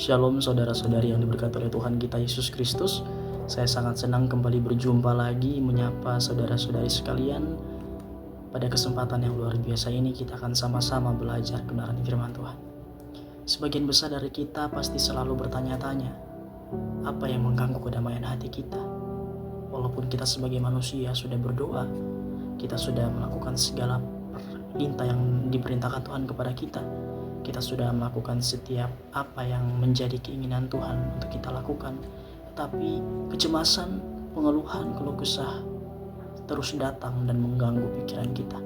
Shalom saudara-saudari yang diberkati oleh Tuhan kita Yesus Kristus. Saya sangat senang kembali berjumpa lagi menyapa saudara-saudari sekalian. Pada kesempatan yang luar biasa ini kita akan sama-sama belajar kebenaran firman Tuhan. Sebagian besar dari kita pasti selalu bertanya-tanya, apa yang mengganggu kedamaian hati kita? Walaupun kita sebagai manusia sudah berdoa, kita sudah melakukan segala perintah yang diperintahkan Tuhan kepada kita. Kita sudah melakukan setiap apa yang menjadi keinginan Tuhan untuk kita lakukan. Tetapi kecemasan, pengeluhan, keluh kesah terus datang dan mengganggu pikiran kita.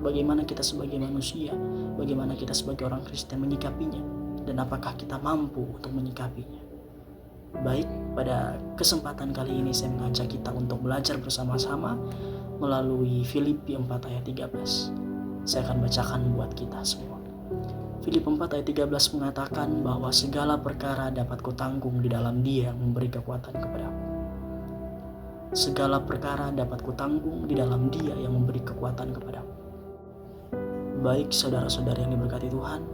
Bagaimana kita sebagai manusia, bagaimana kita sebagai orang Kristen menyikapinya, dan apakah kita mampu untuk menyikapinya. Baik, pada kesempatan kali ini saya mengajak kita untuk belajar bersama-sama melalui Filipi 4 ayat 13. Saya akan bacakan buat kita semua. Filipi 4 ayat 13 mengatakan bahwa segala perkara dapat kutanggung di dalam Dia yang memberi kekuatan kepadaku. Segala perkara dapat kutanggung di dalam Dia yang memberi kekuatan kepadaku. Baik saudara-saudari yang diberkati Tuhan,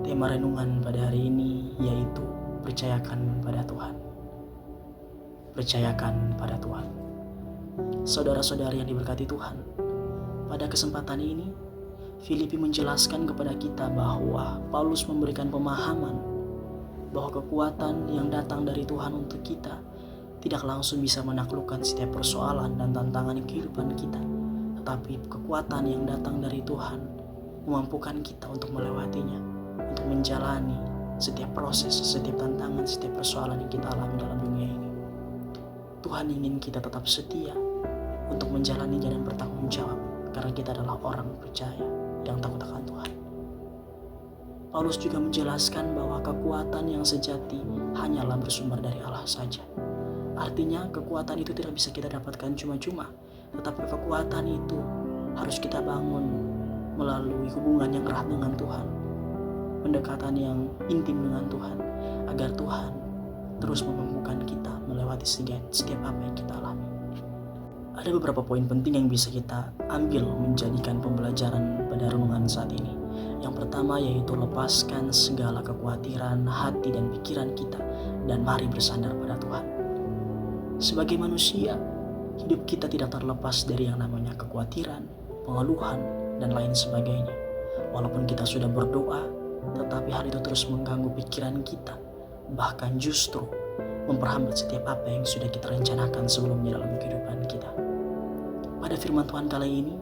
tema renungan pada hari ini yaitu percayakan pada Tuhan. Percayakan pada Tuhan. Saudara-saudari yang diberkati Tuhan, pada kesempatan ini Filipi menjelaskan kepada kita bahwa Paulus memberikan pemahaman bahwa kekuatan yang datang dari Tuhan untuk kita tidak langsung bisa menaklukkan setiap persoalan dan tantangan kehidupan kita, tetapi kekuatan yang datang dari Tuhan memampukan kita untuk melewatinya, untuk menjalani setiap proses, setiap tantangan, setiap persoalan yang kita alami dalam dunia ini. Tuhan ingin kita tetap setia untuk menjalaninya dan bertanggung jawab, karena kita adalah orang percaya yang takut akan Tuhan. Paulus juga menjelaskan bahwa kekuatan yang sejati hanyalah bersumber dari Allah saja. Artinya kekuatan itu tidak bisa kita dapatkan cuma-cuma, tetapi kekuatan itu harus kita bangun melalui hubungan yang erat dengan Tuhan, pendekatan yang intim dengan Tuhan, agar Tuhan terus memampukan kita melewati setiap apa yang kita alami. Ada beberapa poin penting yang bisa kita ambil menjadikan pembelajaran pada renungan saat ini. Yang pertama yaitu lepaskan segala kekhawatiran hati dan pikiran kita dan mari bersandar pada Tuhan. Sebagai manusia, hidup kita tidak terlepas dari yang namanya kekhawatiran, pengeluhan, dan lain sebagainya. Walaupun kita sudah berdoa, tetapi hal itu terus mengganggu pikiran kita, bahkan justru memperhambat setiap apa yang sudah kita rencanakan sebelumnya dalam kehidupan kita. Pada firman Tuhan kali ini,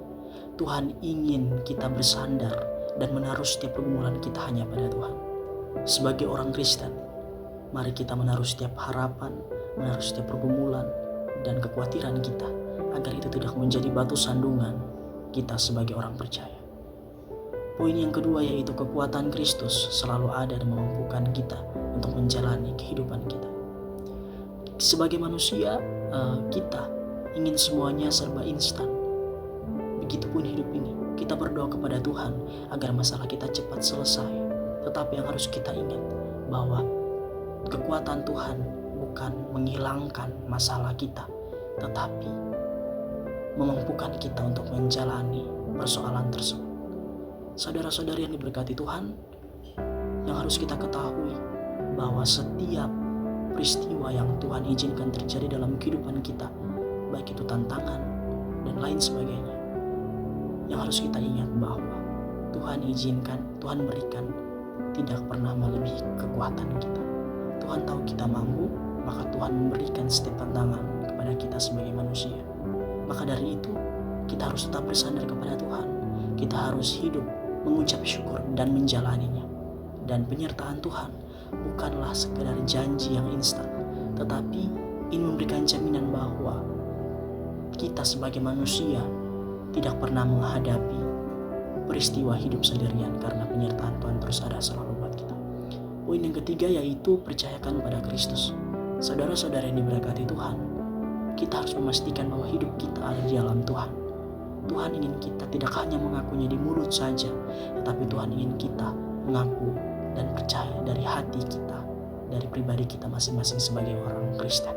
Tuhan ingin kita bersandar dan menaruh setiap pergumulan kita hanya pada Tuhan. Sebagai orang Kristen, mari kita menaruh setiap harapan, menaruh setiap pergumulan dan kekhawatiran kita, agar itu tidak menjadi batu sandungan kita sebagai orang percaya. Poin yang kedua yaitu kekuatan Kristus selalu ada dan memampukan kita untuk menjalani kehidupan kita. Sebagai manusia, kita ingin semuanya serba instan. Begitupun hidup ini, kita berdoa kepada Tuhan agar masalah kita cepat selesai. Tetapi yang harus kita ingat bahwa kekuatan Tuhan bukan menghilangkan masalah kita, tetapi memampukan kita untuk menjalani persoalan tersebut. Saudara-saudari yang diberkati Tuhan, yang harus kita ketahui bahwa setiap peristiwa yang Tuhan izinkan terjadi dalam kehidupan kita, baik itu tantangan dan lain sebagainya, yang harus kita ingat bahwa Tuhan izinkan, Tuhan berikan tidak pernah melebihi kekuatan kita. Tuhan tahu kita mampu, maka Tuhan memberikan setiap tantangan kepada kita sebagai manusia. Maka dari itu, kita harus tetap bersandar kepada Tuhan. Kita harus hidup mengucap syukur dan menjalaninya. Dan penyertaan Tuhan bukanlah sekedar janji yang instan, tetapi ini memberikan jaminan bahwa kita sebagai manusia tidak pernah menghadapi peristiwa hidup sendirian, karena penyertaan Tuhan terus ada selalu buat kita. Poin yang ketiga yaitu percayakan pada Kristus. Saudara-saudara yang diberkati Tuhan, kita harus memastikan bahwa hidup kita ada di dalam Tuhan. Tuhan ingin kita tidak hanya mengakunya di mulut saja, tetapi Tuhan ingin kita mengaku dan percaya dari hati kita, dari pribadi kita masing-masing sebagai orang Kristen.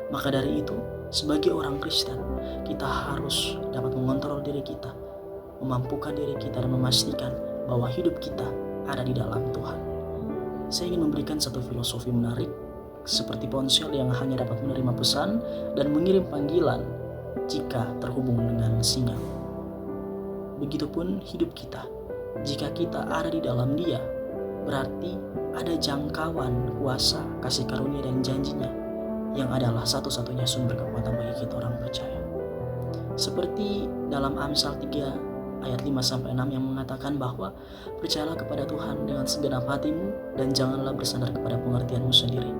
Maka dari itu, sebagai orang Kristen, kita harus dapat mengontrol diri kita, memampukan diri kita dan memastikan bahwa hidup kita ada di dalam Tuhan. saya ingin memberikan satu filosofi menarik, seperti ponsel yang hanya dapat menerima pesan dan mengirim panggilan jika terhubung dengan sinyal. Begitupun hidup kita. Jika kita ada di dalam Dia, berarti ada jangkauan kuasa, kasih karunia dan janjinya yang adalah satu-satunya sumber kekuatan bagi kita orang percaya. Seperti dalam Amsal 3 ayat 5-6 yang mengatakan bahwa percayalah kepada Tuhan dengan segenap hatimu dan janganlah bersandar kepada pengertianmu sendiri.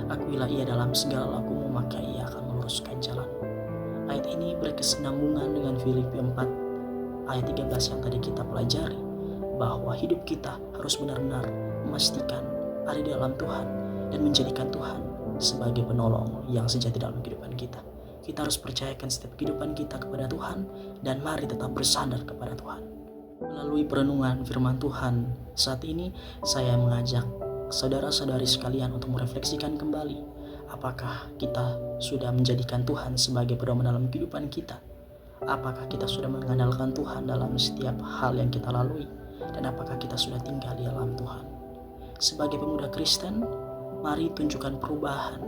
Akuilah Ia dalam segala lakumu, maka Ia akan meluruskan jalanmu. Ayat ini berkesinambungan dengan Filipi 4 ayat 13 yang tadi kita pelajari, bahwa hidup kita harus benar-benar memastikan ada di dalam Tuhan dan menjadikan Tuhan sebagai penolong yang sejati dalam kehidupan kita. Kita harus percayakan setiap kehidupan kita kepada Tuhan dan mari tetap bersandar kepada Tuhan. Melalui perenungan firman Tuhan saat ini, saya mengajak saudara-saudari sekalian untuk merefleksikan kembali, apakah kita sudah menjadikan Tuhan sebagai pedoman dalam kehidupan kita? Apakah kita sudah mengandalkan Tuhan dalam setiap hal yang kita lalui? Dan apakah kita sudah tinggal di dalam Tuhan? Sebagai pemuda Kristen, mari tunjukkan perubahan.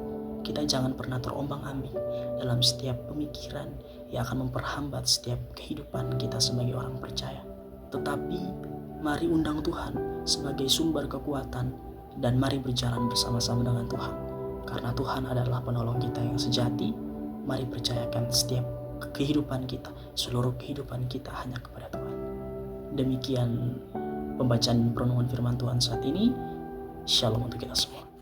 Kita jangan pernah terombang-ambing dalam setiap pemikiran yang akan memperhambat setiap kehidupan kita sebagai orang percaya. Tetapi mari undang Tuhan sebagai sumber kekuatan dan mari berjalan bersama-sama dengan Tuhan. Karena Tuhan adalah penolong kita yang sejati, mari percayakan setiap kehidupan kita, seluruh kehidupan kita hanya kepada Tuhan. Demikian pembacaan perenungan firman Tuhan saat ini. Shalom untuk kita semua.